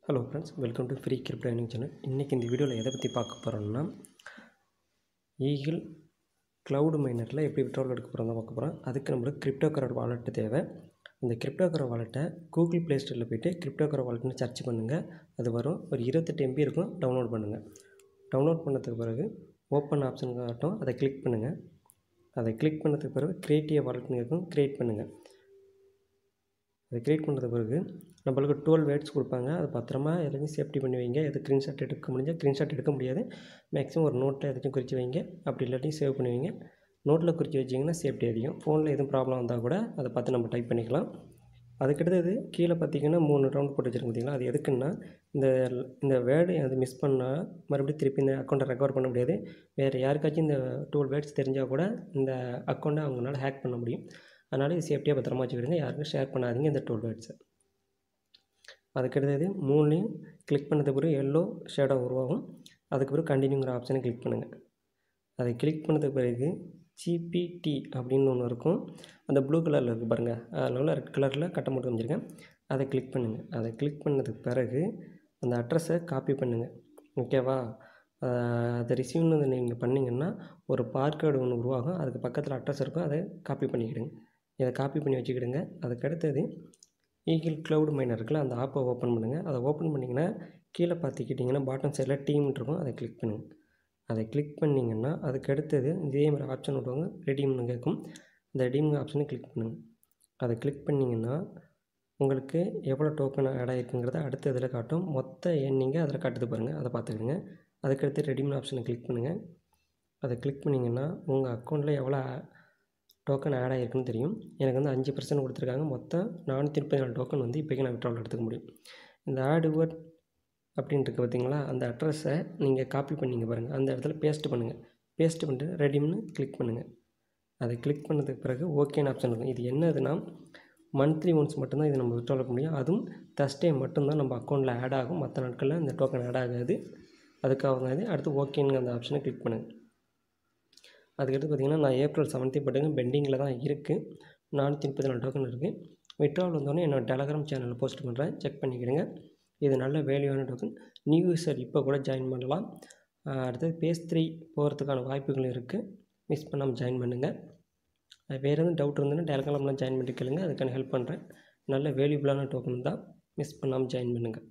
Hello friends, welcome to free crypto earning channel. இன்றைக்கி இந்த வீடியோவில் எதை பற்றி பார்க்க போகிறோம்னா, ஈகிள் க்ளவுட் மைனரில் எப்படி விட்ரால் எடுக்க போகிறோம் தான் பார்க்க போகிறோம். அதுக்கு நம்மளுக்கு கிரிப்டோ கரண்ட் வாலெட்டு தேவை. அந்த கிரிப்டோ கரண்ட் வாலெட்டை கூகுள் ப்ளே ஸ்டோரில் போய்ட்டு கிரிப்டோ கரண்ட் வாலெட்னு சர்ச் பண்ணுங்கள். அது வரும். ஒரு 28 MB இருக்கும். டவுன்லோட் பண்ணுங்கள். டவுன்லோட் பண்ணதுக்கு பிறகு ஓப்பன் ஆப்ஷன் காட்டும். அதை கிளிக் பண்ணுங்கள். அதை கிளிக் பண்ணதுக்கு பிறகு கிரியேட் வாலெட்னு இருக்கும். கிரியேட் பண்ணுங்கள். அதை கிரியேட் பண்ணுறது பிறகு நம்மளுக்கு 12 வேர்ட்ஸ் கொடுப்பாங்க. அது பத்திரமா எதுவும் சேஃப்டி பண்ணி வைங்க. எது ஸ்க்ரீன்ஷாட் எடுக்க முடிஞ்சால் ஸ்க்ரீன்ஷாட் எடுக்க முடியாது. மேக்ஸிமம் ஒரு நோட்டில் எதாச்சும் குறித்து வைங்க. அப்படி இல்லாட்டியும் சேவ் பண்ணி வைங்க. நோட்டில் குறித்து வச்சிங்கன்னா சேஃப்டி அதிகம். ஃபோனில் எதுவும் ப்ராப்ளம் வந்தால் கூட அதை பார்த்து நம்ம டைப் பண்ணிக்கலாம். அதுக்கடுத்தது கீழே பார்த்திங்கன்னா 3 ரவுண்ட் போட்டு வச்சுருக்கோம் பார்த்திங்களா. அது எதுக்குன்னா, இந்த வேர்டு அது மிஸ் பண்ணால் மறுபடியும் திருப்பி இந்த அக்கௌண்ட்டை ரெக்கவர் பண்ண முடியாது. வேறு யாருக்காச்சும் இந்த 12 வேர்ட்ஸ் தெரிஞ்சால் கூட இந்த அக்கௌண்ட்டை அவங்களால ஹேக் பண்ண முடியும். அதனால் இது சேஃப்டியாக பத்திரமா வச்சுக்கிடுங்க. யாருக்கும் ஷேர் பண்ணாதீங்க இந்த 12 வேர்ட்ஸை. அதுக்கடுத்தது 3லையும் கிளிக் பண்ணது பிறகு எல்லோ ஷேடோ உருவாகும். அதுக்கு பிறகு கண்டினியூங்கிற ஆப்ஷனை கிளிக் பண்ணுங்கள். அதை கிளிக் பண்ணதுக்கு பிறகு GPT அப்படின்னு ஒன்று இருக்கும். அந்த ப்ளூ கலரில் இருக்குது பாருங்கள். அதில் ரெட் கலரில் கட்டம் போட்டு வந்துருக்கேன். அதை கிளிக் பண்ணுங்கள். அதை கிளிக் பண்ணதுக்கு பிறகு அந்த அட்ரஸை காப்பி பண்ணுங்கள். ஓகேவா? அதை ரிசீவ்னு நீங்கள் பண்ணிங்கன்னா ஒரு பார்கோடு ஒன்று உருவாகும். அதுக்கு பக்கத்தில் அட்ரஸ் இருக்கும். அதை காப்பி பண்ணிக்கிடுங்க. இதை காப்பி பண்ணி வச்சுக்கிடுங்க. அதுக்கடுத்தது ஈகிள் க்ளவுட் மைனர் இருக்குல்ல, அந்த ஆப்பை ஓப்பன் பண்ணுங்கள். அதை ஓப்பன் பண்ணிங்கன்னா கீழே பார்த்துக்கிட்டிங்கன்னா பாட்டம் சைடில் டீம் இருக்கும். அதை கிளிக் பண்ணுங்கள். அதை கிளிக் பண்ணிங்கன்னா அதுக்கடுத்தது இதே மாதிரி ஆப்ஷன் விடுவாங்க. ரெடீம்னு கேட்கும். அந்த ரெடீம் ஆப்ஷனை கிளிக் பண்ணுங்கள். அதை கிளிக் பண்ணிங்கன்னா உங்களுக்கு எவ்வளோ டோக்கன் ஆட் ஆகிருக்குங்கிறத அடுத்த இதில் காட்டும். மொத்த எண்ணிங்க அதில் காட்டுது பாருங்கள். அதை பார்த்துக்கிடுங்க. அதுக்கடுத்து ரெடீம் ஆப்ஷனை கிளிக் பண்ணுங்கள். அதை கிளிக் பண்ணிங்கன்னா உங்கள் அக்கௌண்ட்டில் எவ்வளோ டோக்கன் ஆட் ஆகிருக்குன்னு தெரியும். எனக்கு வந்து 5% கொடுத்துருக்காங்க. மொத்தம் 434 டோக்கன் வந்து இப்போக்கி நான் விட்ரால் எடுத்துக்க முடியும். இந்த ஆட் வேர்ட் அப்படின்ட்டு இருக்குது பார்த்திங்களா, அந்த அட்ரஸை நீங்கள் காப்பி பண்ணிங்க பாருங்கள். அந்த இடத்துல பேஸ்ட் பண்ணுங்கள். பேஸ்ட் பண்ணிட்டு ரெடீம்னு கிளிக் பண்ணுங்கள். அதை கிளிக் பண்ணதுக்கு பிறகு ஓகேன்னு ஆப்ஷன் இருக்கும். இது என்னதுன்னா, மந்த்லி ஒன்ஸ் மட்டும்தான் இது நம்ம விட்ரால் எடுக்க முடியும். அதுவும் Thursday மட்டும்தான் நம்ம அக்கௌண்ட்டில் ஆட் ஆகும். மற்ற நாட்களில் இந்த டோக்கன் ஆட் ஆகாது. அதுக்காக தான் இது. அடுத்து ஓகேங்க அந்த ஆப்ஷனை கிளிக் பண்ணுங்கள். அதுக்கடுத்து பார்த்திங்கன்னா நான் April 17 போட்டுங்க பெண்டிங்கில் தான் இருக்குது. 434 டோக்கன் இருக்குது. விட்ரால் வந்தோடனே என்னோட டெலகிராம் சேனலில் போஸ்ட் பண்ணுறேன். செக் பண்ணிக்கிடுங்க. இது நல்ல வேல்யூவான டோக்கன். நியூ யூசர் இப்போ கூட ஜாயின் பண்ணலாம். அடுத்தது பேஸ் 3 போகிறதுக்கான வாய்ப்புகள் இருக்குது. மிஸ் பண்ணாமல் ஜாயின் பண்ணுங்கள். வேறு எதுவும் டவுட் இருந்ததுன்னா டெலகிராமில் ஜாயின் பண்ணி கேளுங்க. அதுக்கான ஹெல்ப் பண்ணுறேன். நல்ல வேல்யூபிளான டோக்கன் தான். மிஸ் பண்ணாமல் ஜாயின் பண்ணுங்கள்.